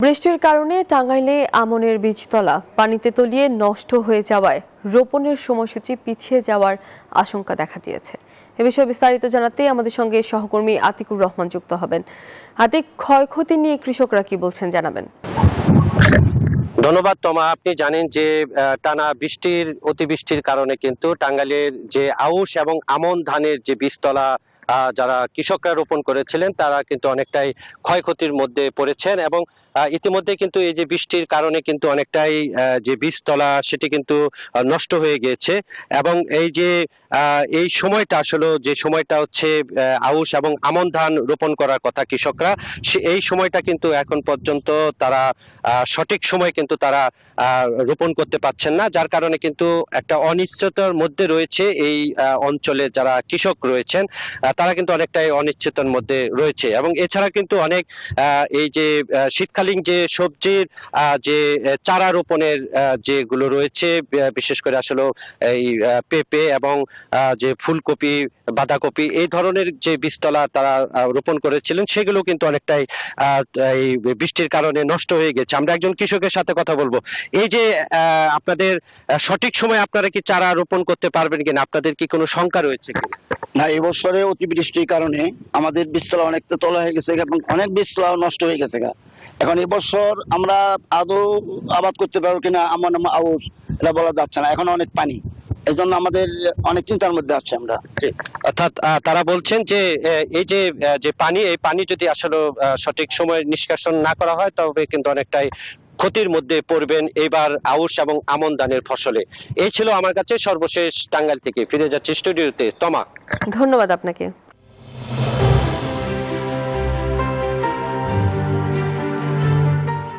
বৃষ্টির কারণে টাঙ্গাইলে আমনের বীজতলা পানিতে তলিয়ে নষ্ট হয়ে যাওয়ায় রোপণের সময়সূচি পিছিয়ে যাওয়ার আশঙ্কা দেখা দিয়েছে। এ বিষয়ে বিস্তারিত জানাতে আমাদের সঙ্গে সহকর্মী আতিকুর রহমান যুক্ত হবেন। আতিক, ক্ষয়ক্ষতি নিয়ে কৃষকরা কি বলছেন জানাবেন। ধন্যবাদ তোমা। আপনি জানেন যে টানা অতিবৃষ্টির কারণে কিন্তু টাঙ্গাইলের যে আউশ এবং আমন ধানের যে বীজতলা যারা কৃষকরা রোপণ করেছিলেন তারা কিন্তু অনেকটাই ক্ষয়ক্ষতির মধ্যে পড়েছেন এবং ইতিমধ্যে কিন্তু এই যে বৃষ্টির কারণে কিন্তু অনেকটাই যে বীজতলা সেটি কিন্তু নষ্ট হয়ে গিয়েছে এবং এই সময়টা আসলে যে সময়টা হচ্ছে আউশ এবং আমন ধান রোপণ করার কথা কৃষকরা, এই সময়টা কিন্তু এখন পর্যন্ত তারা সঠিক সময় কিন্তু তারা রোপণ করতে পারছেন না, যার কারণে কিন্তু একটা অনিশ্চয়তার মধ্যে রয়েছে এই অঞ্চলে যারা কৃষক রয়েছেন তারা কিন্তু অনেকটাই অনিশ্চয়তার মধ্যে রয়েছে। এবং এছাড়া কিন্তু অনেক এই যে শীতকালীন যে সবজির যে চারা রোপণের যেগুলো রয়েছে, বিশেষ করে আসলে এই পেঁপে এবং যে ফুলকপি, বাঁধাকপি এই ধরনের যে বীজতলা তারা রোপণ করেছিলেন সেগুলো কিন্তু অনেকটাই এই বৃষ্টির কারণে নষ্ট হয়ে গেছে। আমরা একজন কৃষকের সাথে কথা বলবো। এই যে আপনাদের সঠিক সময় আপনারা কি চারা রোপণ করতে পারবেন কিনা, আপনাদের কি কোনো শঙ্কা রয়েছে কিনা? না, এবছরে অতিবৃষ্টির কারণে আমাদের বীজতলা অনেকটা তলা হয়ে গেছে এবং অনেক বীজতলা নষ্ট হয়ে গেছে। এখন এবছর আমরা আদৌ আবাদ করতে পারবো কিনা আমার আউশ এটা বলা যাচ্ছে না, এখন অনেক পানি, এই জন্য আমাদের অনেক চিন্তার মধ্যে আছি আমরা। অর্থাৎ তারা বলছেন যে এই যে পানি, এই পানি যদি আসলে সঠিক সময়ে নিষ্কাশন না করা হয় তবে কিন্তু অনেকটাই ক্ষতির মধ্যে পড়বেন এবার আউশ এবং আমন ধানের ফসলে। এই ছিল আমার কাছে সর্বশেষ। টাঙ্গাইল থেকে ফিরে যাচ্ছে স্টুডিওতে তমা। ধন্যবাদ আপনাকে।